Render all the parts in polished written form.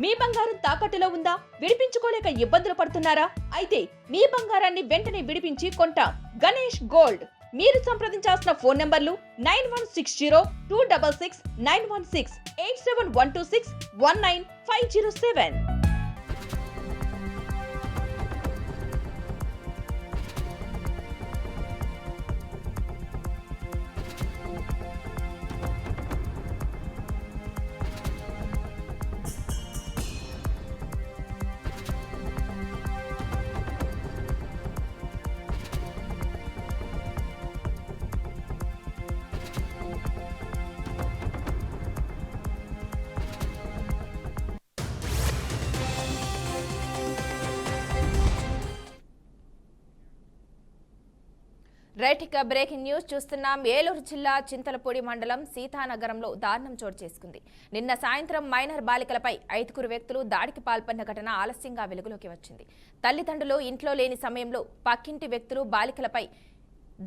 మీ బంగారం తాకట్టులో ఉందా? విడిపించుకోలేక ఇబ్బందులు పడుతున్నారా? అయితే మీ బంగారాన్ని వెంటనే విడిపించి కొంటాం. గణేష్ గోల్డ్. మీరు సంప్రదించాల్సిన ఫోన్ నంబర్లు 9160-266-916, 8712619507. రైట్, ఇక బ్రేకింగ్ న్యూస్ చూస్తున్నాం. ఏలూరు జిల్లా చింతలపూడి మండలం సీతానగరంలో దారుణం చోటు చేసుకుంది. నిన్న సాయంత్రం మైనర్ బాలికలపై 5 వ్యక్తులు దాడికి పాల్పడిన ఘటన ఆలస్యంగా వెలుగులోకి వచ్చింది. తల్లిదండ్రులు ఇంట్లో లేని సమయంలో పక్కింటి వ్యక్తులు బాలికలపై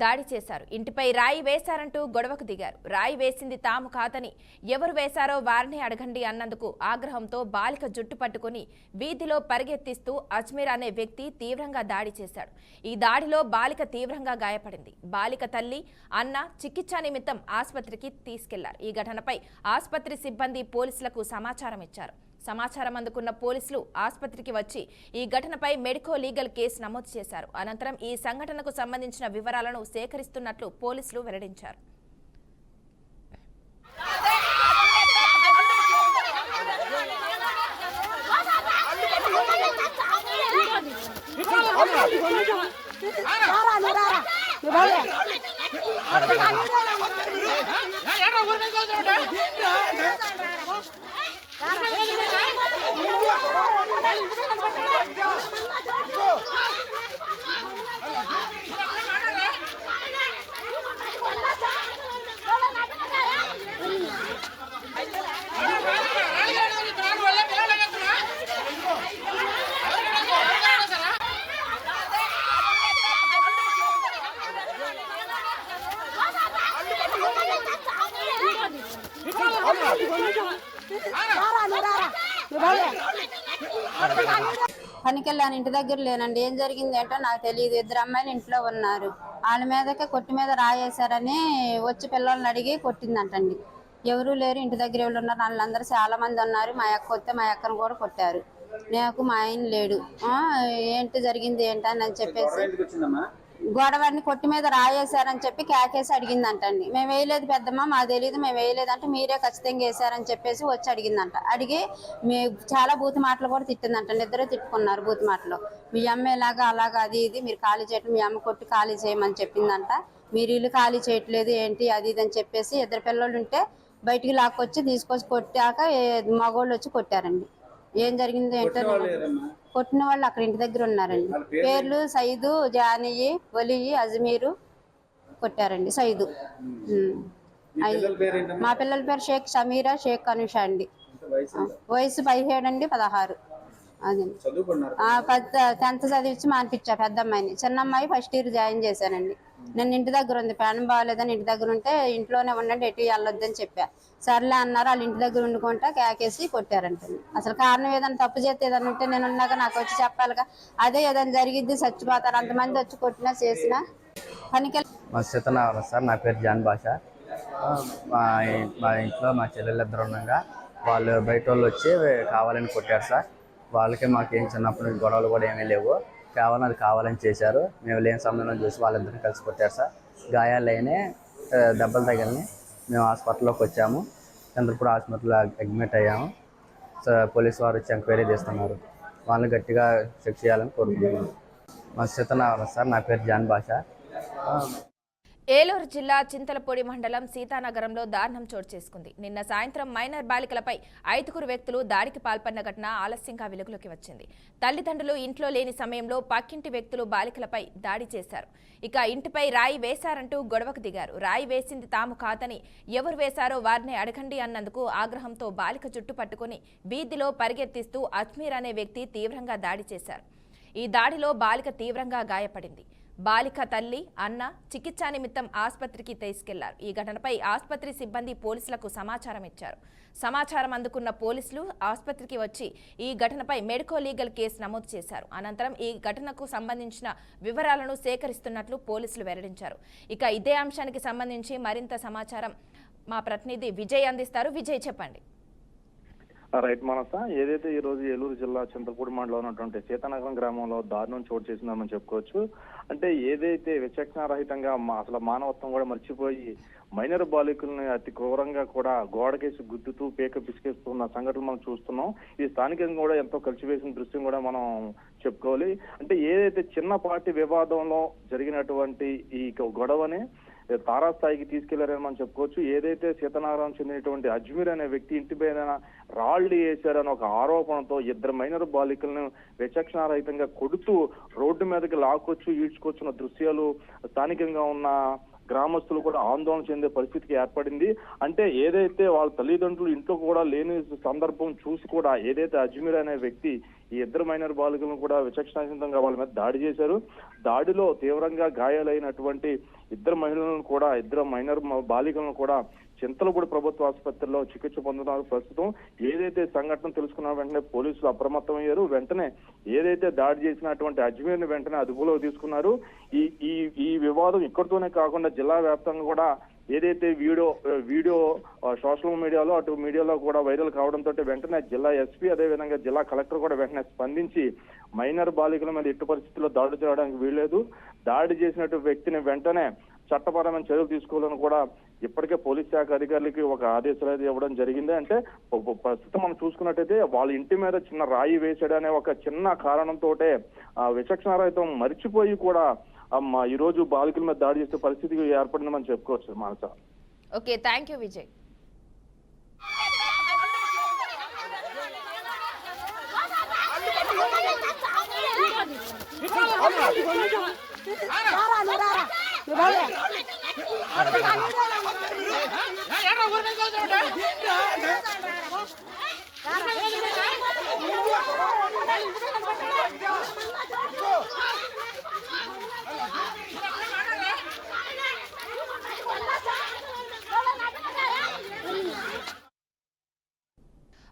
దాడి చేశారు. ఇంటిపై రాయి వేశారంటూ గొడవకు దిగారు. రాయి వేసింది తాము కాదని, ఎవరు వేశారో వారిని అడగండి అన్నందుకు ఆగ్రహంతో బాలిక జుట్టు పట్టుకుని వీధిలో పరిగెత్తిస్తూ అజ్మీర్ అనే వ్యక్తి తీవ్రంగా దాడి చేశాడు. ఈ దాడిలో బాలిక తీవ్రంగా గాయపడింది. బాలిక తల్లి, అన్న చికిత్స నిమిత్తం ఆసుపత్రికి తీసుకెళ్లారు. ఈ ఘటనపై ఆసుపత్రి సిబ్బంది పోలీసులకు సమాచారం ఇచ్చారు. సమాచారం అందుకున్న పోలీసులు ఆసుపత్రికి వచ్చి ఈ ఘటనపై మెడికో లీగల్ కేసు నమోదు చేశారు. అనంతరం ఈ సంఘటనకు సంబంధించిన వివరాలను సేకరిస్తున్నట్లు పోలీసులు వెల్లడించారు. పనికెళ్ళాను, ఇంటి దగ్గర లేనండి. ఏం జరిగింది ఏంటో నాకు తెలియదు. 2 అమ్మాయిలు ఇంట్లో ఉన్నారు. వాళ్ళ మీదకే కొట్టి మీద రాయేశారని వచ్చి పిల్లల్ని అడిగి కొట్టిందంటండి. ఎవరు లేరు, ఇంటి దగ్గర ఎవరు ఉన్నారు? వాళ్ళందరూ చాలా మంది ఉన్నారు. మా అక్క వస్తే మా అక్కను కూడా కొట్టారు. నాకు మా ఆయన లేడు. ఏంటి జరిగింది ఏంటని చెప్పేసి గొడవని కొట్టి మీద రాయేశారని చెప్పి కేకేసి అడిగిందంటండి. మేము వేయలేదు పెద్దమ్మ, మాకు తెలియదు, మేము వేయలేదంటే మీరే ఖచ్చితంగా వేసారని చెప్పేసి వచ్చి అడిగిందంట. అడిగి చాలా బూతు మాటలు కూడా తిట్టిందంటండి. ఇద్దరు తిట్టుకున్నారు బూతు మాటలు. మీ అమ్మ ఇలాగా అలాగా అది ఇది మీరు ఖాళీ చేయటం, మీ అమ్మ కొట్టి ఖాళీ చేయమని చెప్పిందంట. మీరు ఇల్లు ఖాళీ చేయట్లేదు ఏంటి అది ఇది అని చెప్పేసి 2 పిల్లలు ఉంటే బయటికి లాక్కొచ్చి తీసుకొచ్చి కొట్టాక మగోళ్ళు వచ్చి కొట్టారండి. ఏం జరిగింది ఏంటో కొట్టిన వాళ్ళు అక్కడ ఇంటి దగ్గర ఉన్నారండి. పేర్లు సైదు, జానియి, ఒలి, అజ్మీరు కొట్టారండి. సైదు. మా పిల్లల పేరు షేక్ సమీరా, షేక్ అనుష అండి. వయసు 17 అండి, 16. అది 10th చదివించి మానిపించా పెద్ద అమ్మాయిని. చిన్న అమ్మాయి ఫస్ట్ ఇయర్ జాయిన్ చేశానండి. నేను ఇంటి దగ్గర ఉంది, ప్రాణం బాగాలేదని ఇంటి దగ్గర ఉంటే ఇంట్లోనే ఉండండి, ఎటు వెళ్ళొద్దని చెప్పా. సర్లే అన్నారు. వాళ్ళు ఇంటి దగ్గర వండుకుంటా కేకేసి కొట్టారంటండి. అసలు కారణం ఏదైనా తప్పు చేస్తే ఏదైనా ఉంటే నేను ఉన్నాక నాకు వచ్చి చెప్పాలిగా. అదే ఏదైనా జరిగిద్ది, చచ్చిపోతారు. అంతమంది వచ్చి కొట్టినా చేసినా పనికెళ్ళి. సార్, నా పేరు జాన్ బాషా. మా ఇంట్లో మా చెల్లెళ్ళు 2 ఉండగా వాళ్ళు బయట వాళ్ళు వచ్చి కావాలని కొట్టారు సార్. వాళ్ళకి మాకేం చిన్నప్పుడు గొడవలు కూడా ఏమీ లేవు. కేవలం అది కావాలని చేశారు. మేము లేని సమయంలో చూసి వాళ్ళిద్దరిని కలిసి కొట్టారు సార్. గాయాలైనా దెబ్బలు తగిలినాయి. మేము హాస్పిటల్లోకి వచ్చాము. చంద్రపూడి హాస్పిటల్లో అడ్మిట్ అయ్యాము. పోలీసు వారు వచ్చి ఎంక్వైరీ చేస్తున్నారు. వాళ్ళని గట్టిగా చెక్ చేయాలని కోరుకుంటున్నాను. మా సీతానగరం సార్, నా పేరు జాన్ బాషా. ఏలూరు జిల్లా చింతలపూడి మండలం సీతానగరంలో దారుణం చోటు చేసుకుంది. నిన్న సాయంత్రం మైనర్ బాలికలపై 5 వ్యక్తులు దాడికి పాల్పడిన ఘటన ఆలస్యంగా వెలుగులోకి వచ్చింది. తల్లిదండ్రులు ఇంట్లో లేని సమయంలో పక్కింటి వ్యక్తులు బాలికలపై దాడి చేశారు. ఇక ఇంటిపై రాయి వేశారంటూ గొడవకు దిగారు. రాయి వేసింది తాము కాదని, ఎవరు వేశారో వారిని అడగండి అన్నందుకు ఆగ్రహంతో బాలిక జుట్టు పట్టుకుని వీధిలో పరిగెత్తిస్తూ అజ్మీర్ అనే వ్యక్తి తీవ్రంగా దాడి చేశారు. ఈ దాడిలో బాలిక తీవ్రంగా గాయపడింది. బాలిక తల్లి, అన్న చికిత్స నిమిత్తం ఆసుపత్రికి తీసుకెళ్లారు. ఈ ఘటనపై ఆసుపత్రి సిబ్బంది పోలీసులకు సమాచారం ఇచ్చారు. సమాచారం అందుకున్న పోలీసులు ఆసుపత్రికి వచ్చి ఈ ఘటనపై మెడికో లీగల్ కేసు నమోదు చేశారు. అనంతరం ఈ ఘటనకు సంబంధించిన వివరాలను సేకరిస్తున్నట్లు పోలీసులు వెల్లడించారు. ఇక ఇదే అంశానికి సంబంధించి మరింత సమాచారం మా ప్రతినిధి విజయ్ అందిస్తారు. విజయ్, చెప్పండి. రైట్ మనస, ఏదైతే ఈ రోజు ఏలూరు జిల్లా చింతలపూడి మండలం ఉన్నటువంటి సీతానగరం గ్రామంలో దారుణం చోటు చేసిందని చెప్పుకోవచ్చు. అంటే ఏదైతే విచక్షణారహితంగా అసలు మానవత్వం కూడా మర్చిపోయి మైనర్ బాలికల్ని అతి క్రూరంగా కూడా గోడకేసి గుద్దుతూ పేక పిసికేస్తున్న సంఘటనలు మనం చూస్తున్నాం. ఇది స్థానికంగా కూడా ఎంతో కలిసివేసిన దృశ్యం కూడా మనం చెప్పుకోవాలి. అంటే ఏదైతే చిన్నపాటి వివాదంలో జరిగినటువంటి ఈ గొడవని తారాస్థాయికి తీసుకెళ్లారని మనం చెప్పుకోవచ్చు. ఏదైతే సీతానగరం చెందినటువంటి అజ్మీర్ అనే వ్యక్తి ఇంటి పైన రాళ్లు వేశారని ఒక ఆరోపణతో ఇద్దరు మైనర్ బాలికలను విచక్షణారహితంగా కొడుతూ రోడ్డు మీదకి లాక్కొచ్చు ఈడ్చుకొచ్చిన దృశ్యాలు స్థానికంగా ఉన్న గ్రామస్తులు కూడా ఆందోళన చెందే పరిస్థితికి ఏర్పడింది. అంటే ఏదైతే వాళ్ళ తల్లిదండ్రులు ఇంట్లో కూడా లేని సందర్భం చూసి కూడా ఏదైతే అజ్మీర్ అనే వ్యక్తి ఈ ఇద్దరు మైనర్ బాలికలను కూడా విచక్షణారహితంగా వాళ్ళ మీద దాడి చేశారు. దాడిలో తీవ్రంగా గాయాలైనటువంటి ఇద్దరు మైనర్ బాలికలను కూడా చింతలపూడి ప్రభుత్వ ఆసుపత్రిలో చికిత్స పొందుతున్నారు. ప్రస్తుతం ఏదైతే సంఘటన తెలుసుకున్న వెంటనే పోలీసులు అప్రమత్తమయ్యారు. వెంటనే ఏదైతే దాడి చేసినటువంటి అజ్మీర్ ని వెంటనే అదుపులో తీసుకున్నారు. ఈ వివాదం ఇక్కడితోనే కాకుండా జిల్లా వ్యాప్తంగా కూడా ఏదైతే వీడియో సోషల్ మీడియాలో అటు మీడియాలో కూడా వైరల్ కావడంతో వెంటనే జిల్లా ఎస్పీ అదేవిధంగా జిల్లా కలెక్టర్ కూడా వెంటనే స్పందించి మైనర్ బాలికల మీద ఎట్టి పరిస్థితుల్లో దాడి చేయడానికి వీల్లేదు, దాడి చేసినట్టు వ్యక్తిని వెంటనే చట్టపరమైన చర్యలు తీసుకోవాలని కూడా ఇప్పటికే పోలీస్ శాఖ అధికారులకి ఒక ఆదేశాలు ఇవ్వడం జరిగింది. అంటే ప్రస్తుతం మనం చూసుకున్నట్టయితే వాళ్ళ ఇంటి మీద చిన్న రాయి వేసాడనే ఒక చిన్న కారణంతో విచక్షణారహితం మరిచిపోయి కూడా ఈ రోజు బాలికల మీద దాడి చేసే పరిస్థితి ఏర్పడిందని మనం చెప్పుకోవచ్చు. Manasa, okay, thank you Vijay.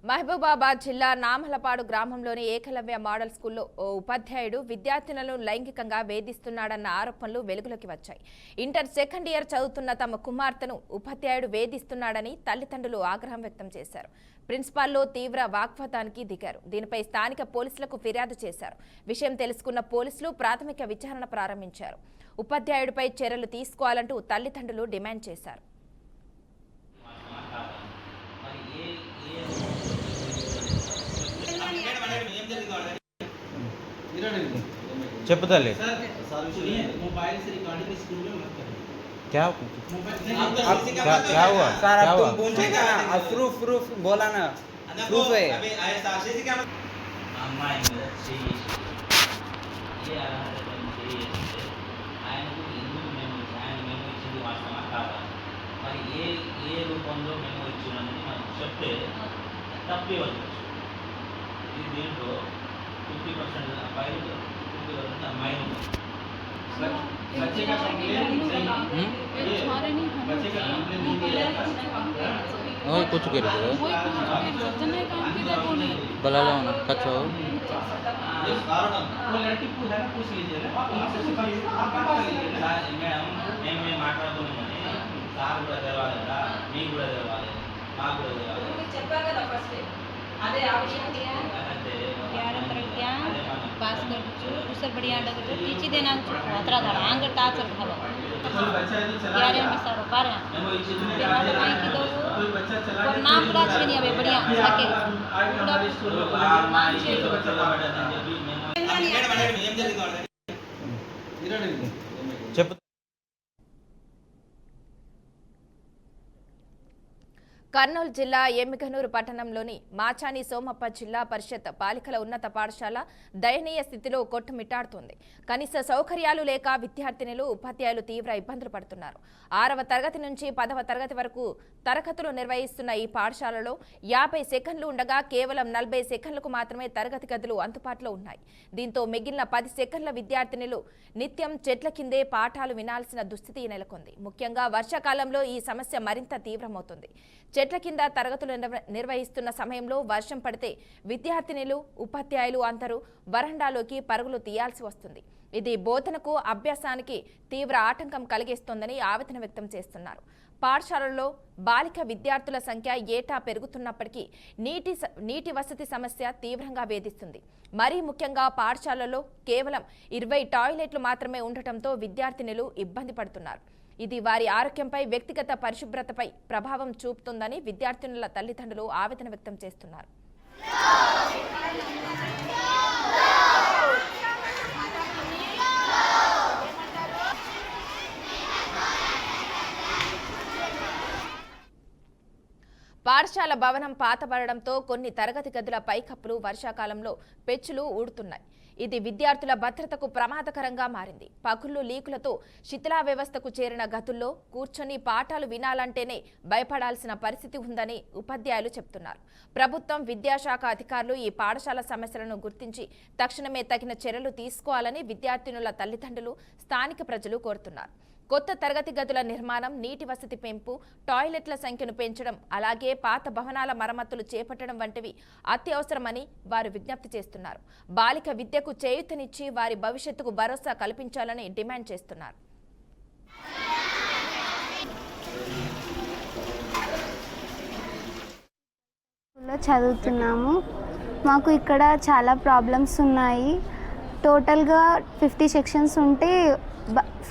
Mahabubabad జిల్లా నామలపాడు గ్రామంలోని ఏకలవ్య మోడల్ స్కూల్లో ఓ ఉపాధ్యాయుడు విద్యార్థినులను లైంగికంగా వేధిస్తున్నాడన్న ఆరోపణలు వెలుగులోకి వచ్చాయి. ఇంటర్ సెకండ్ ఇయర్ చదువుతున్న తమ కుమార్తెను ఉపాధ్యాయుడు వేధిస్తున్నాడని తల్లిదండ్రులు ఆగ్రహం వ్యక్తం చేశారు. ప్రిన్సిపాల్లో తీవ్ర వాగ్వాదానికి దిగారు. దీనిపై స్థానిక పోలీసులకు ఫిర్యాదు చేశారు. విషయం తెలుసుకున్న పోలీసులు ప్రాథమిక విచారణ ప్రారంభించారు. ఉపాధ్యాయుడిపై చర్యలు తీసుకోవాలంటూ తల్లిదండ్రులు డిమాండ్ చేశారు. చెప్పు తల్లి, क्या हुआ? सर अब तुम पूछेगा ना, प्रूफ बोला ना, प्रूफ है। ఏ రూపంలో మేము ఇచ్చినామని మనం చెప్తే తప్పే వచ్చు. ఇది దీంట్లో 50% అబ్బాయిలు 50% అమ్మాయిలు ఉన్నారు. बच्चे का कंप्लेन सही बच्चे का कंप्लेन नहीं दिया और कुछ कर दो बला लो ना कच्चा हो इस कारण वो लड़की को है पूछ लीजिए ना मैडम मैं మాట్లాడుతున్నాను సార్ కూడా తెలవాలిరా మీ కూడా తెలవాలి మాకు కూడా తెలవాలి చెప్పారు కదా ఫస్ట్ అదే ఆ విషయం అంటే पास कर कुछ दूसर बढ़िया डग तो टीची देना अतरा धड़ा आंग टाचर भालो यार हम सर बार बेरा माई की दो और नाम पूरा छेनी अबे बढ़िया सके पूरा नाम छे చెప్పు. కర్నూలు జిల్లా ఎమ్మిగనూరు పట్టణంలోని మాచాని సోమప్ప జిల్లా పరిషత్ బాలికల ఉన్నత పాఠశాల దయనీయ స్థితిలో కొట్టుమిట్టాడుతోంది. కనీస సౌకర్యాలు లేక విద్యార్థినులు ఉపాధ్యాయులు తీవ్ర ఇబ్బందులు పడుతున్నారు. 6వ తరగతి నుంచి 10వ తరగతి వరకు తరగతులు నిర్వహిస్తున్న ఈ పాఠశాలలో 50 సెకండ్లు ఉండగా కేవలం 40 సెకండ్లకు మాత్రమే తరగతి గదులు అందుబాటులో ఉన్నాయి. దీంతో మిగిలిన 10 సెకండ్ల విద్యార్థినులు నిత్యం చెట్ల కిందే పాఠాలు వినాల్సిన దుస్థితి నెలకొంది. ముఖ్యంగా వర్షాకాలంలో ఈ సమస్య మరింత తీవ్రమవుతుంది. చెట్ల కింద తరగతులు నిర్వహిస్తున్న సమయంలో వర్షం పడితే విద్యార్థినులు ఉపాధ్యాయులు అందరూ వరండాలోకి పరుగులు తీయాల్సి వస్తుంది. ఇది బోధనకు అభ్యాసానికి తీవ్ర ఆటంకం కలిగిస్తోందని ఆవేదన వ్యక్తం చేస్తున్నారు. పాఠశాలల్లో బాలిక విద్యార్థుల సంఖ్య ఏటా పెరుగుతున్నప్పటికీ నీటి వసతి సమస్య తీవ్రంగా వేధిస్తుంది. మరీ ముఖ్యంగా పాఠశాలలో కేవలం 20 టాయిలెట్లు మాత్రమే ఉండటంతో విద్యార్థినులు ఇబ్బంది పడుతున్నారు. ఇది వారి ఆరోగ్యంపై, వ్యక్తిగత పరిశుభ్రతపై ప్రభావం చూపుతుందని విద్యార్థినుల తల్లిదండ్రులు ఆవేదన వ్యక్తం చేస్తున్నారు. పాఠశాల భవనం పాతబడడంతో కొన్ని తరగతి గదుల పైకప్పులు వర్షాకాలంలో పెచ్చులు ఊడుతున్నాయి. ఇది విద్యార్థుల భద్రతకు ప్రమాదకరంగా మారింది. పగుళ్లు, లీకులతో శిథిలా వ్యవస్థకు చేరిన గదుల్లో కూర్చొని పాఠాలు వినాలంటేనే భయపడాల్సిన పరిస్థితి ఉందని ఉపాధ్యాయులు చెబుతున్నారు. ప్రభుత్వం, విద్యాశాఖ అధికారులు ఈ పాఠశాల సమస్యలను గుర్తించి తక్షణమే తగిన చర్యలు తీసుకోవాలని విద్యార్థినుల తల్లిదండ్రులు, స్థానిక ప్రజలు కోరుతున్నారు. కొత్త తరగతి గదుల నిర్మాణం, నీటి వసతి పెంపు, టాయిలెట్ల సంఖ్యను పెంచడం, అలాగే పాత భవనాల మరమ్మతులు చేపట్టడం వంటివి అత్యవసరమని వారు విజ్ఞప్తి చేస్తున్నారు. బాలిక విద్యకు చేయూతనిచ్చి వారి భవిష్యత్తుకు భరోసా కల్పించాలని డిమాండ్ చేస్తున్నారు. చదువుతున్నాము. మాకు ఇక్కడ చాలా ప్రాబ్లమ్స్ ఉన్నాయి. టోటల్గా 50 సెక్షన్స్ ఉంటే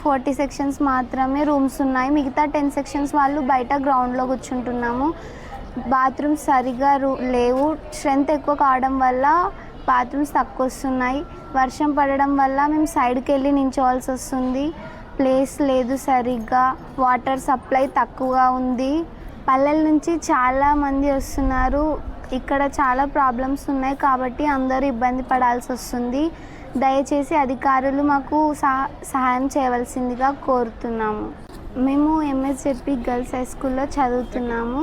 40 సెక్షన్స్ మాత్రమే రూమ్స్ ఉన్నాయి. మిగతా 10 సెక్షన్స్ వాళ్ళు బయట గ్రౌండ్లో కూర్చుంటున్నాము. బాత్రూమ్స్ సరిగా లేవు. స్ట్రెంత్ ఎక్కువ కావడం వల్ల బాత్రూమ్స్ తక్కువ వస్తున్నాయి. వర్షం పడడం వల్ల మేము సైడ్కి వెళ్ళి నించోవాల్సి వస్తుంది. ప్లేస్ లేదు సరిగ్గా. వాటర్ సప్లై తక్కువగా ఉంది. పల్లెల నుంచి చాలా మంది వస్తున్నారు. ఇక్కడ చాలా ప్రాబ్లమ్స్ ఉన్నాయి కాబట్టి అందరూ ఇబ్బంది పడాల్సి వస్తుంది. దయచేసి అధికారులు మాకు సహాయం చేయవలసిందిగా కోరుతున్నాము. మేము ఎంఎస్జెడ్పీ గర్ల్స్ హై స్కూల్లో చదువుతున్నాము.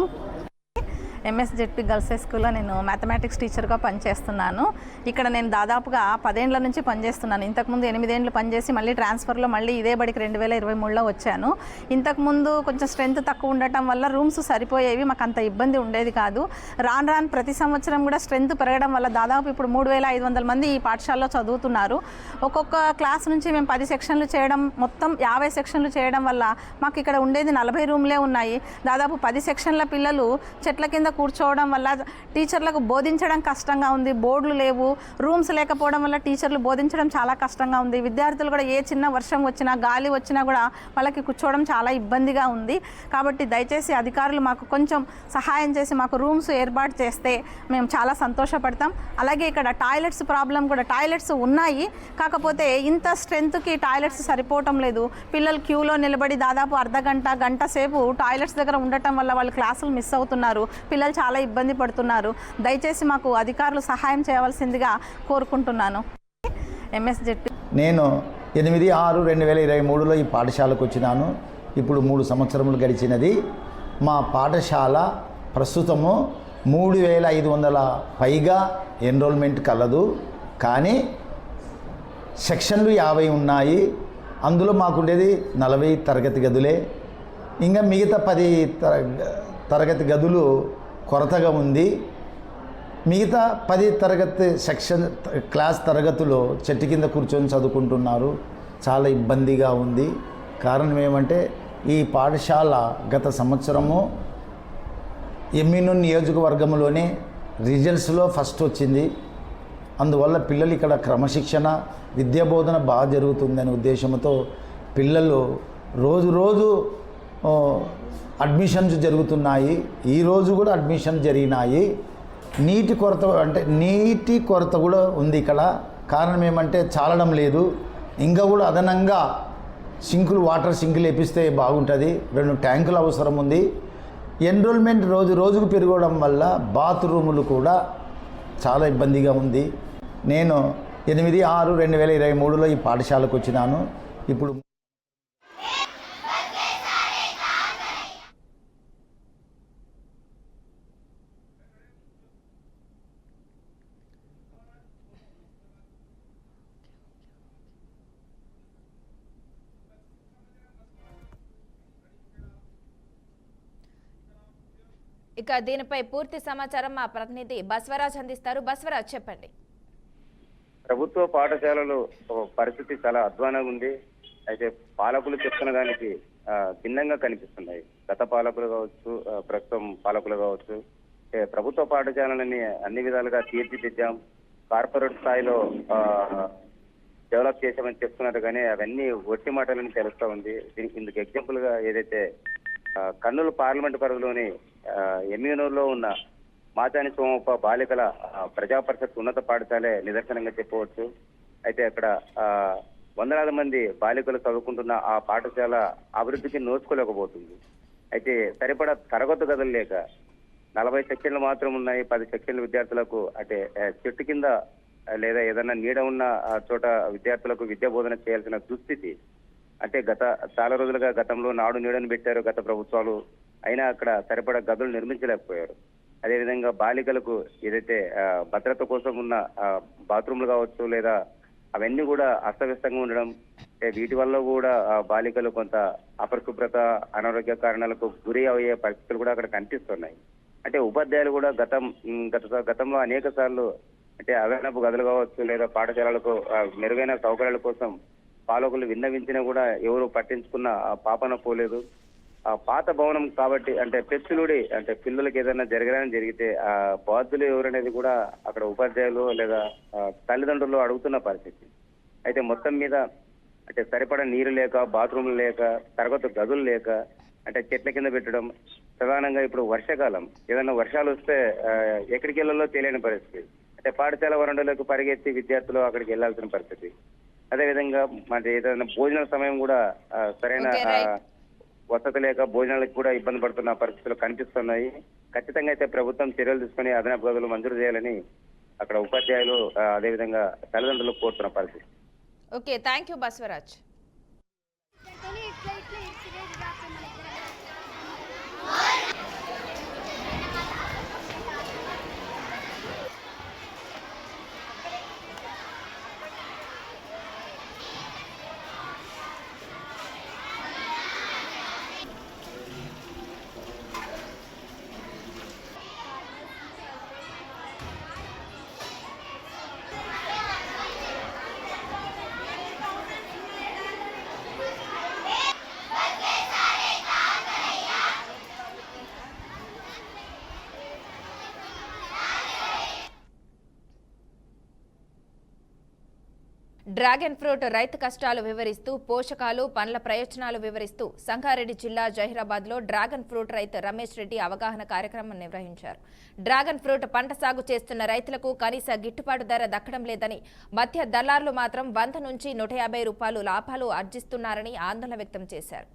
ఎంఎస్జెడ్పీ గర్ల్స్ హై స్కూల్లో నేను మ్యాథమెటిక్స్ టీచర్గా పనిచేస్తున్నాను. ఇక్కడ నేను దాదాపుగా 10 ఏళ్ల నుంచి పనిచేస్తున్నాను. ఇంతకుముందు 8 ఏళ్ళు పనిచేసి మళ్ళీ ట్రాన్స్ఫర్లో మళ్ళీ ఇదే బడికి 2023లో వచ్చాను. ఇంతకుముందు కొంచెం స్ట్రెంత్ తక్కువ ఉండటం వల్ల రూమ్స్ సరిపోయేవి, మాకు అంత ఇబ్బంది ఉండేది కాదు. రాను ప్రతి సంవత్సరం కూడా స్ట్రెంత్ పెరగడం వల్ల దాదాపు ఇప్పుడు 3500 మంది ఈ పాఠశాలలో చదువుతున్నారు. ఒక్కొక్క క్లాస్ నుంచి మేము 10 సెక్షన్లు చేయడం, మొత్తం 50 సెక్షన్లు చేయడం వల్ల మాకు ఇక్కడ ఉండేది 40 రూమ్లే ఉన్నాయి. దాదాపు 10 సెక్షన్ల పిల్లలు చెట్ల కింద కూర్చోవడం వల్ల టీచర్లకు బోధించడం కష్టంగా ఉంది. బోర్డులు లేవు, రూమ్స్ లేకపోవడం వల్ల టీచర్లు బోధించడం చాలా కష్టంగా ఉంది. విద్యార్థులు కూడా ఏ చిన్న వర్షం వచ్చినా, గాలి వచ్చినా కూడా వాళ్ళకి కూర్చోవడం చాలా ఇబ్బందిగా ఉంది. కాబట్టి దయచేసి అధికారులు మాకు కొంచెం సహాయం చేసి మాకు రూమ్స్ ఏర్పాటు చేస్తే మేము చాలా సంతోషపడతాం. అలాగే ఇక్కడ టాయిలెట్స్ ప్రాబ్లం కూడా, టాయిలెట్స్ ఉన్నాయి కాకపోతే ఇంత స్ట్రెంత్కి టాయిలెట్స్ సరిపోవటం లేదు. పిల్లలు క్యూలో నిలబడి దాదాపు అర్ధగంట, గంట సేపు టాయిలెట్స్ దగ్గర ఉండటం వల్ల వాళ్ళు క్లాసులు మిస్ అవుతున్నారు. పిల్లలు చాలా ఇబ్బంది పడుతున్నారు. దయచేసి మాకు అధికారులు సహాయం చేయవలసిందిగా కోరుకుంటున్నాను. ఎంఎస్జెడ్పీ నేను 8/6/2023లో ఈ పాఠశాలకు వచ్చినాను. ఇప్పుడు 3 సంవత్సరములు గడిచినది. మా పాఠశాల ప్రస్తుతము 3500 పైగా ఎన్రోల్మెంట్ కలదు. కానీ సెక్షన్లు 50 ఉన్నాయి. అందులో మాకుండేది 40 తరగతి గదులే. ఇంకా మిగతా 10 తరగతి గదులు కొరతగా ఉంది. మిగతా 10 తరగతి సెక్షన్ క్లాస్ తరగతులు చెట్టు కింద కూర్చొని చదువుకుంటున్నారు. చాలా ఇబ్బందిగా ఉంది. కారణం ఏమంటే ఈ పాఠశాల గత సంవత్సరము ఎమ్మిగనూరు నియోజకవర్గంలోనే రిజల్ట్స్లో ఫస్ట్ వచ్చింది. అందువల్ల పిల్లలు ఇక్కడ క్రమశిక్షణ, విద్యాబోధన బాగా జరుగుతుందనే ఉద్దేశంతో పిల్లలు రోజు అడ్మిషన్స్ జరుగుతున్నాయి. ఈరోజు కూడా అడ్మిషన్ జరిగినాయి. నీటి కొరత కూడా ఉంది ఇక్కడ. కారణం ఏమంటే చాలడం లేదు. ఇంకా కూడా అదనంగా వాటర్ సింకులు వేపిస్తే బాగుంటుంది. 2 ట్యాంకులు అవసరం ఉంది. ఎన్రోల్మెంట్ రోజు రోజుకు పెరగడం వల్ల బాత్రూములు కూడా చాలా ఇబ్బందిగా ఉంది. నేను 8/6/2023లో ఈ పాఠశాలకు వచ్చినాను. ఇప్పుడు ఇక దీనిపై పూర్తి సమాచారం మా ప్రతినిధి బస్వరాజ్ అందిస్తారు. బస్వరాజ్, చెప్పండి. ప్రభుత్వ పాఠశాలలు పరిస్థితి చాలా అధ్వానంగా ఉంది. అయితే పాలకులు చెప్తున్న దానికి భిన్నంగా కనిపిస్తున్నాయి. గత పాలకులు కావచ్చు, ప్రస్తుతం పాలకులు కావచ్చు. ప్రభుత్వ పాఠశాలని అన్ని విధాలుగా తీర్చిదిద్దాం, కార్పొరేట్ స్థాయిలో డెవలప్ చేసామని చెప్తున్నారు, కానీ అవన్నీ ఒట్టి మాటలని తెలుస్తూ ఉంది. ఇందుకు ఎగ్జాంపుల్ గా ఏదైతే కర్నూలు పార్లమెంట్ పరిధిలోని ఎమ్యూనూరులో ఉన్న మాచాని సోమప్ప బాలికల ప్రజా పరిషత్ ఉన్నత పాఠశాలే నిదర్శనంగా చెప్పవచ్చు. అయితే అక్కడ వందలాది మంది బాలికలు చదువుకుంటున్న ఆ పాఠశాల అభివృద్ధికి నోచుకోలేకపోతుంది. అయితే సరిపడా తరగతి గదులు లేక 40 సెక్షన్లు మాత్రం ఉన్నాయి. 10 సెక్షన్ల విద్యార్థులకు అంటే చెట్టు కింద లేదా ఏదైనా నీడ ఉన్న చోట విద్యార్థులకు విద్యా బోధన చేయాల్సిన దుస్థితి. అంటే చాలా రోజులుగా గతంలో నాడు నీడను పెట్టారు గత ప్రభుత్వాలు, అయినా అక్కడ సరిపడా గదులు నిర్మించలేకపోయారు. అదేవిధంగా బాలికలకు ఏదైతే భద్రత కోసం ఉన్న బాత్రూమ్లు కావచ్చు, లేదా అవన్నీ కూడా అస్తవ్యస్తంగా ఉండడం, వీటి వల్ల కూడా బాలికలు కొంత అపరిశుభ్రత, అనారోగ్య కారణాలకు గురి అయ్యే పరిస్థితులు కూడా అక్కడ కనిపిస్తున్నాయి. అంటే ఉపాధ్యాయులు కూడా గతంలో అనేక సార్లు అంటే అదనపు గదులు కావచ్చు, లేదా పాఠశాలలకు మెరుగైన సౌకర్యాల కోసం పాలకులు విన్నవించినా కూడా ఎవరు పట్టించుకున్న పాపన పోలేదు. ఆ పాత భవనం కాబట్టి అంటే పెచ్చులుడి అంటే పిల్లలకి ఏదైనా జరిగితే ఆ బాధ్యులు ఎవరనేది కూడా అక్కడ ఉపాధ్యాయులు లేదా తల్లిదండ్రులు అడుగుతున్న పరిస్థితి. అయితే మొత్తం మీద అంటే సరిపడా నీరు లేక, బాత్రూమ్లు లేక, తరగతి గదులు లేక, అంటే చెట్ల కింద పెట్టడం. ప్రధానంగా ఇప్పుడు వర్షాకాలం, ఏదైనా వర్షాలు వస్తే ఎక్కడికి వెళ్ళాలో తెలియని పరిస్థితి. అంటే పాఠశాల వరండాలకు పరిగెత్తి విద్యార్థులు అక్కడికి వెళ్లాల్సిన పరిస్థితి. అదేవిధంగా మరి ఏదైనా భోజనాల సమయం కూడా సరైన వసతి లేక భోజనాలకు కూడా ఇబ్బంది పడుతున్న పరిస్థితులు కనిపిస్తున్నాయి. ఖచ్చితంగా అయితే ప్రభుత్వం చర్యలు తీసుకుని అదనపు గదులు మంజూరు చేయాలని అక్కడ ఉపాధ్యాయులు అదేవిధంగా తల్లిదండ్రులు కోరుతున్న పరిస్థితి. Okay, thank you Baswaraj. Dragon fruit రైతు కష్టాలు వివరిస్తూ, పోషకాలు, పండ్ల ప్రయోజనాలు వివరిస్తూ సంగారెడ్డి జిల్లా జహీరాబాద్లో డ్రాగన్ ఫ్రూట్ రైతు రమేష్ రెడ్డి అవగాహన కార్యక్రమం నిర్వహించారు. డ్రాగన్ ఫ్రూట్ పంట సాగు చేస్తున్న రైతులకు కనీస గిట్టుబాటు ధర దక్కడం లేదని, మధ్య దళారులు మాత్రం 100 నుంచి 150 రూపాయలు లాభాలు ఆర్జిస్తున్నారని ఆందోళన వ్యక్తం చేశారు.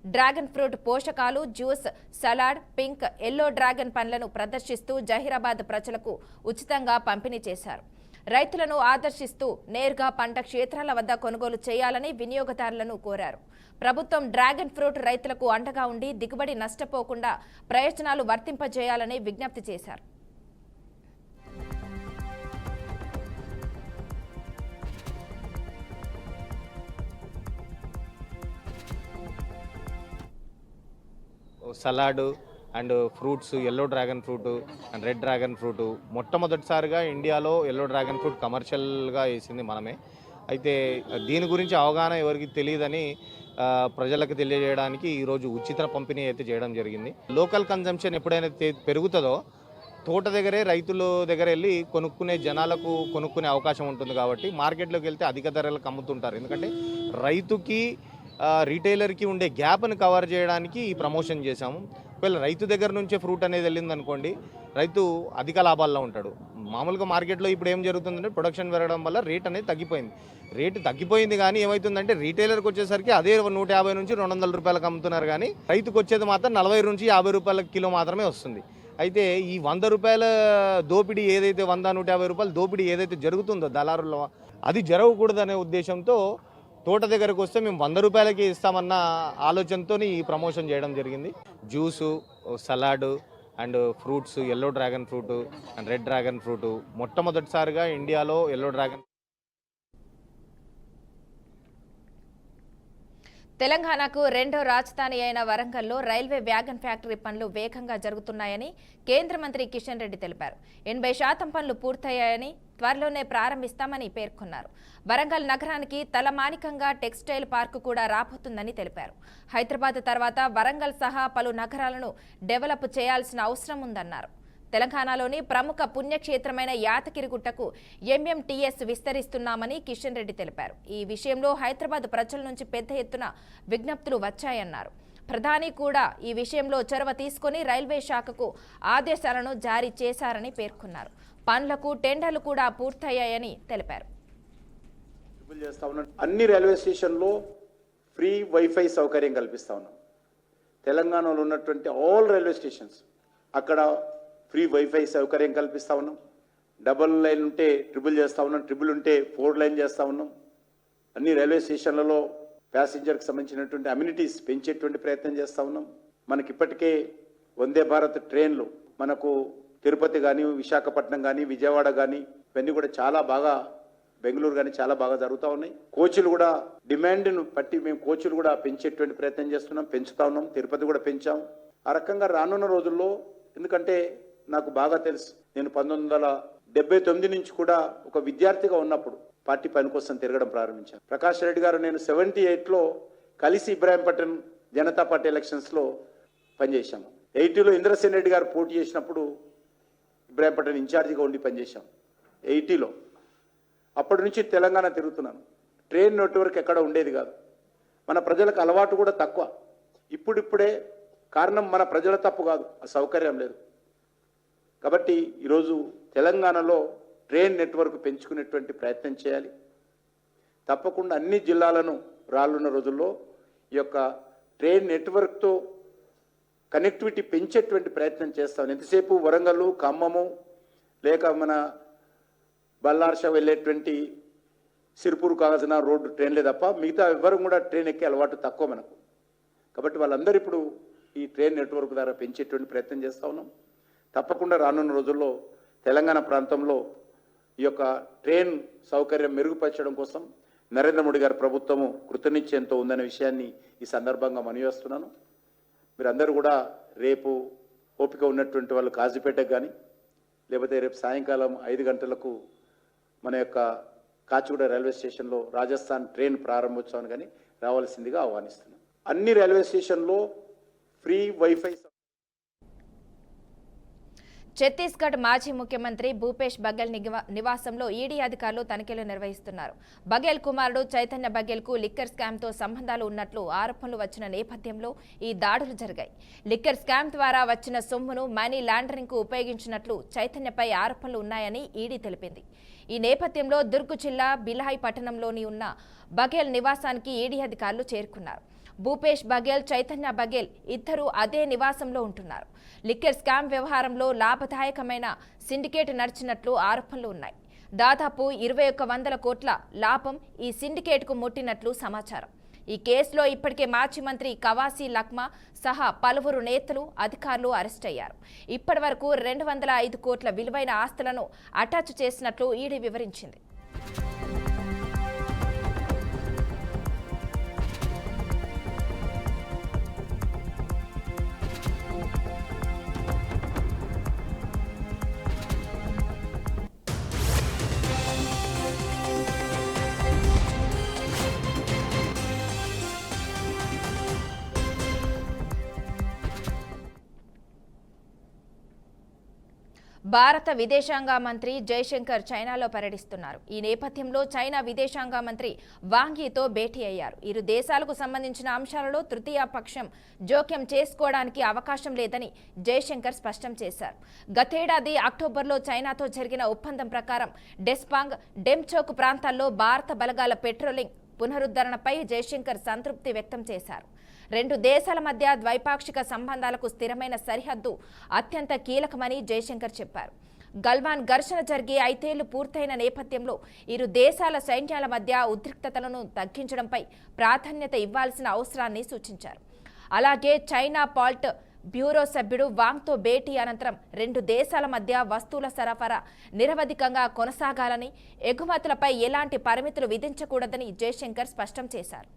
డ్రాగన్ ఫ్రూట్ పోషకాలు, juice, salad, pink, yellow dragon పండ్లను ప్రదర్శిస్తూ జహీరాబాద్ ప్రజలకు ఉచితంగా పంపిణీ చేశారు. రైతులను ఆదర్శిస్తూ నేరుగా పంట క్షేత్రాల వద్ద కొనుగోలు చేయాలని వినియోగదారులను కోరారు. ప్రభుత్వం డ్రాగన్ ఫ్రూట్ రైతులకు అండగా ఉండి దిగుబడి నష్టపోకుండా ప్రయోజనాలు వర్తింపజేయాలని విజ్ఞప్తి చేశారు. Salad and fruits, yellow dragon fruit and red dragon fruit మొట్టమొదటిసారిగా ఇండియాలో ఎల్లో డ్రాగన్ ఫ్రూట్ కమర్షియల్గా వేసింది మనమే. అయితే దీని గురించి అవగాహన ఎవరికి తెలియదని ప్రజలకు తెలియజేయడానికి ఈరోజు ఉచిత పంపిణీ అయితే చేయడం జరిగింది. లోకల్ కన్జంప్షన్ ఎప్పుడైనా పెరుగుతుందో తోట దగ్గరే రైతుల దగ్గర వెళ్ళి కొనుక్కునే జనాలకు కొనుక్కునే అవకాశం ఉంటుంది. కాబట్టి మార్కెట్లోకి వెళ్తే అధిక ధరలకు అమ్ముతుంటారు. ఎందుకంటే రైతుకి రీటైలర్కి ఉండే గ్యాప్ను కవర్ చేయడానికి ఈ ప్రమోషన్ చేశాము. ఒకవేళ రైతు దగ్గర నుంచే ఫ్రూట్ అనేది వెళ్ళింది అనుకోండి, రైతు అధిక లాభాల్లో ఉంటాడు. మామూలుగా మార్కెట్లో ఇప్పుడు ఏం జరుగుతుందంటే ప్రొడక్షన్ పెరగడం వల్ల రేట్ అనేది తగ్గిపోయింది కానీ ఏమవుతుందంటే రీటైలర్కి వచ్చేసరికి అదే 150 నుంచి 200 రూపాయలకు అమ్ముతున్నారు కానీ రైతుకు వచ్చేది మాత్రం 40 నుంచి 50 రూపాయల కిలో మాత్రమే వస్తుంది. అయితే ఈ 100 రూపాయల దోపిడీ ఏదైతే 100-150 రూపాయల దోపిడీ ఏదైతే జరుగుతుందో దళారుల, అది జరగకూడదనే ఉద్దేశంతో తోట దగ్గరకు వస్తే మేము 100 రూపాయలకి ఇస్తామన్న ఆలోచనతో ఈ ప్రమోషన్ చేయడం జరిగింది. Juice, salad and fruits, yellow dragon fruit and red dragon fruit మొట్టమొదటిసారిగా ఇండియాలో ఎల్లో డ్రాగన్. తెలంగాణకు రెండో రాజధాని అయిన వరంగల్లో రైల్వే వ్యాగన్ ఫ్యాక్టరీ పనులు వేగంగా జరుగుతున్నాయని కేంద్ర మంత్రి కిషన్ రెడ్డి తెలిపారు. 80% పనులు పూర్తయ్యాయని, త్వరలోనే ప్రారంభిస్తామని పేర్కొన్నారు. వరంగల్ నగరానికి తలమానికంగా టెక్స్టైల్ పార్కు కూడా రాబోతుందని తెలిపారు. హైదరాబాద్ తర్వాత వరంగల్ సహా పలు నగరాలను డెవలప్ చేయాల్సిన అవసరం ఉందన్నారు. తెలంగాణలోని ప్రముఖ పుణ్యక్షేత్రమైన యాదగిరిగుట్టకు ఎంఎంటీఎస్ విస్తరిస్తున్నామని కిషన్ రెడ్డి తెలిపారు. ఈ విషయంలో హైదరాబాద్ ప్రజల నుంచి పెద్ద ఎత్తున విజ్ఞప్తులు వచ్చాయన్నారు. ప్రధాని కూడా ఈ విషయంలో చొరవ తీసుకుని రైల్వే శాఖకు ఆదేశాలను జారీ చేశారని పేర్కొన్నారు. పనులకు టెండర్లు కూడా పూర్తయ్యాయని తెలిపారు. అన్ని రైల్వే స్టేషన్లో ఫ్రీ వైఫై సౌకర్యం కల్పిస్తా ఉన్నాం. తెలంగాణలో ఉన్నటువంటి ఆల్ రైల్వే స్టేషన్స్ అక్కడ ఫ్రీ వైఫై సౌకర్యం కల్పిస్తూ ఉన్నాం. డబుల్ లైన్ ఉంటే ట్రిపుల్ చేస్తూ ఉన్నాం, ట్రిపుల్ ఉంటే 4 లైన్ చేస్తూ ఉన్నాం. అన్ని రైల్వే స్టేషన్లలో ప్యాసింజర్కి సంబంధించినటువంటి అమ్యూనిటీస్ పెంచేటువంటి ప్రయత్నం చేస్తూ ఉన్నాం. మనకి ఇప్పటికే వందే భారత్ ట్రైన్లు మనకు తిరుపతి కానీ, విశాఖపట్నం కానీ, విజయవాడ కానీ ఇవన్నీ కూడా చాలా బాగా, బెంగళూరు కానీ చాలా బాగా జరుగుతూ ఉన్నాయి. కోచ్లు కూడా డిమాండ్ను బట్టి మేము కోచ్లు కూడా పెంచేటువంటి ప్రయత్నం చేస్తున్నాం, పెంచుతా ఉన్నాం. తిరుపతి కూడా పెంచాం. ఆ రకంగా రానున్న రోజుల్లో, ఎందుకంటే నాకు బాగా తెలుసు, నేను 1979 నుంచి కూడా ఒక విద్యార్థిగా ఉన్నప్పుడు పార్టీ పని కోసం తిరగడం ప్రారంభించాను. ప్రకాష్ రెడ్డి గారు నేను 78లో కలిసి ఇబ్రాహీంపట్నం జనతా పార్టీ ఎలక్షన్స్లో పనిచేశాము. 80లో ఇంద్రసేన్ రెడ్డి గారు పోటీ చేసినప్పుడు ఇబ్రాహీంపట్నం ఇన్ఛార్జిగా ఉండి పనిచేశాం 80లో. అప్పటి నుంచి తెలంగాణ తిరుగుతున్నాను. ట్రైన్ నెట్వర్క్ ఎక్కడ ఉండేది కాదు. మన ప్రజలకు అలవాటు కూడా తక్కువ. ఇప్పుడిప్పుడే, కారణం మన ప్రజల తప్పు కాదు, ఆ సౌకర్యం లేదు. కాబట్టి ఈరోజు తెలంగాణలో ట్రైన్ నెట్వర్క్ పెంచుకునేటువంటి ప్రయత్నం చేయాలి. తప్పకుండా అన్ని జిల్లాలను రానున్న రోజుల్లో ఈ యొక్క ట్రైన్ నెట్వర్క్తో కనెక్టివిటీ పెంచేటువంటి ప్రయత్నం చేస్తాం. ఎంతసేపు వరంగల్, ఖమ్మము, లేక మన బల్లార్ష వెళ్ళేటువంటి సిరిపూర్ కావాల్సిన రోడ్డు ట్రైన్లే తప్ప మిగతా ఎవ్వరు కూడా ట్రైన్ ఎక్కే అలవాటు తక్కువ మనకు. కాబట్టి వాళ్ళందరూ ఇప్పుడు ఈ ట్రైన్ నెట్వర్క్ ద్వారా పెంచేటువంటి ప్రయత్నం చేస్తూ ఉన్నాం. తప్పకుండా రానున్న రోజుల్లో తెలంగాణ ప్రాంతంలో ఈ యొక్క ట్రైన్ సౌకర్యం మెరుగుపరచడం కోసం నరేంద్ర మోడీ గారి ప్రభుత్వము కృతనిశ్చయంతో ఉందనే విషయాన్ని ఈ సందర్భంగా మనవి చేస్తున్నాను. మీరందరూ కూడా రేపు ఓపిక ఉన్నటువంటి వాళ్ళు కాజీపేటకు కానీ, లేకపోతే రేపు సాయంకాలం 5 గంటలకు మన యొక్క కాచిగూడ రైల్వే స్టేషన్లో రాజస్థాన్ ట్రైన్ ప్రారంభోత్సవాన్ని కానీ రావాల్సిందిగా ఆహ్వానిస్తున్నాం. అన్ని రైల్వే స్టేషన్లో ఫ్రీ వైఫై. ఛత్తీస్గఢ్ మాజీ ముఖ్యమంత్రి భూపేష్ బఘెల్ నివాసంలో ఈడీ అధికారులు తనిఖీలు నిర్వహిస్తున్నారు. బఘెల్ కుమారుడు చైతన్య బఘెల్కు లిక్కర్ స్కామ్తో సంబంధాలు ఉన్నట్లు ఆరోపణలు వచ్చిన నేపథ్యంలో ఈ దాడులు జరిగాయి. లిక్కర్ స్కామ్ ద్వారా వచ్చిన సొమ్మును మనీ లాండరింగ్కు ఉపయోగించినట్లు చైతన్యపై ఆరోపణలు ఉన్నాయని ఈడీ తెలిపింది. ఈ నేపథ్యంలో దుర్గ్ జిల్లా బిలాయ్ పట్టణంలోని ఉన్న బఘెల్ నివాసానికి ఈడీ అధికారులు చేరుకున్నారు. భూపేష్ బఘెల్, చైతన్య బఘెల్ ఇద్దరు అదే నివాసంలో ఉంటున్నారు. లిక్కర్ స్కామ్ వ్యవహారంలో లాభదాయకమైన సిండికేట్ నడిచినట్లు ఆరోపణలు ఉన్నాయి. దాదాపు 2100 కోట్ల లాభం ఈ సిండికేట్కు ముట్టినట్లు సమాచారం. ఈ కేసులో ఇప్పటికే మాజీ మంత్రి కవాసీ లఖ్మా సహా పలువురు నేతలు, అధికారులు అరెస్ట్ అయ్యారు. ఇప్పటి వరకు 205 కోట్ల విలువైన ఆస్తులను అటాచ్ చేసినట్లు ఈడీ వివరించింది. భారత విదేశాంగ మంత్రి జయశంకర్ చైనాలో పర్యటిస్తున్నారు. ఈ నేపథ్యంలో చైనా విదేశాంగ మంత్రి వాంగ్ యీతో భేటీ అయ్యారు. ఇరు దేశాలకు సంబంధించిన అంశాలలో తృతీయ పక్షం జోక్యం చేసుకోవడానికి అవకాశం లేదని జయశంకర్ స్పష్టం చేశారు. గతేడాది అక్టోబర్లో చైనాతో జరిగిన ఒప్పందం ప్రకారం డెస్పాంగ్, డెమ్చోక్ ప్రాంతాల్లో భారత బలగాల పెట్రోలింగ్ పునరుద్ధరణపై జయశంకర్ సంతృప్తి వ్యక్తం చేశారు. రెండు దేశాల మధ్య ద్వైపాక్షిక సంబంధాలకు స్థిరమైన సరిహద్దు అత్యంత కీలకమని జయశంకర్ చెప్పారు. గల్వాన్ ఘర్షణ జరిగి 5 ఏళ్లు పూర్తయిన నేపథ్యంలో ఇరు దేశాల సైన్యాల మధ్య ఉద్రిక్తతలను తగ్గించడంపై ప్రాధాన్యత ఇవ్వాల్సిన అవసరాన్ని సూచించారు. అలాగే చైనా పాలిట్ బ్యూరో సభ్యుడు వాంగ్తో భేటీ అనంతరం రెండు దేశాల మధ్య వస్తువుల సరఫరా నిరవధికంగా కొనసాగాలని, ఎగుమతులపై ఎలాంటి పరిమితులు విధించకూడదని జయశంకర్ స్పష్టం చేశారు.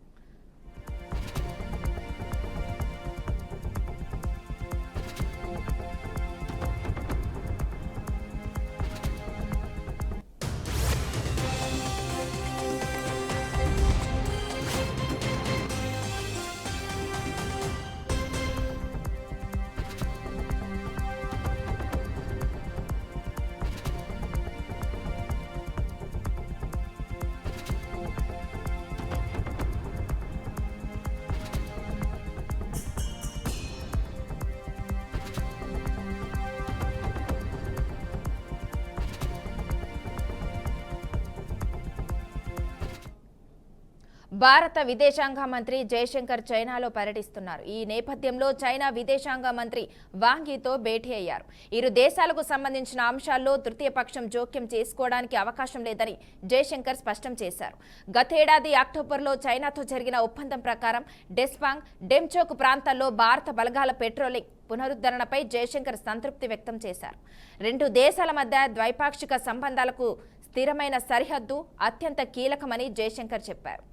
భారత విదేశాంగ మంత్రి జయశంకర్ చైనాలో పర్యటిస్తున్నారు. ఈ నేపథ్యంలో చైనా విదేశాంగ మంత్రి వాంగ్ యీతో భేటీ అయ్యారు. ఇరు దేశాలకు సంబంధించిన అంశాల్లో తృతీయ పక్షం జోక్యం చేసుకోవడానికి అవకాశం లేదని జయశంకర్ స్పష్టం చేశారు. గతేడాది అక్టోబర్లో చైనాతో జరిగిన ఒప్పందం ప్రకారం డెస్పాంగ్, డెమ్చోక్ ప్రాంతాల్లో భారత బలగాల పెట్రోలింగ్ పునరుద్ధరణపై జయశంకర్ సంతృప్తి వ్యక్తం చేశారు. రెండు దేశాల మధ్య ద్వైపాక్షిక సంబంధాలకు స్థిరమైన సరిహద్దు అత్యంత కీలకమని జయశంకర్ చెప్పారు.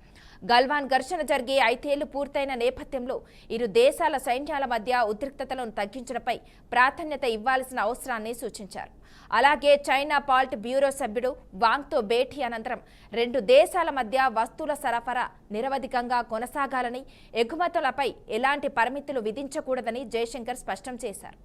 గల్వాన్ ఘర్షణ జరిగి 5 ఏళ్లు పూర్తయిన నేపథ్యంలో ఇరు దేశాల సైన్యాల మధ్య ఉద్రిక్తతలను తగ్గించడంపై ప్రాధాన్యత ఇవ్వాల్సిన అవసరాన్ని సూచించారు. అలాగే చైనా పాలిట్ బ్యూరో సభ్యుడు వాంగ్తో భేటీ అనంతరం రెండు దేశాల మధ్య వస్తువుల సరఫరా నిరవధికంగా కొనసాగాలని, ఎగుమతులపై ఎలాంటి పరిమితులు విధించకూడదని జయశంకర్ స్పష్టం చేశారు.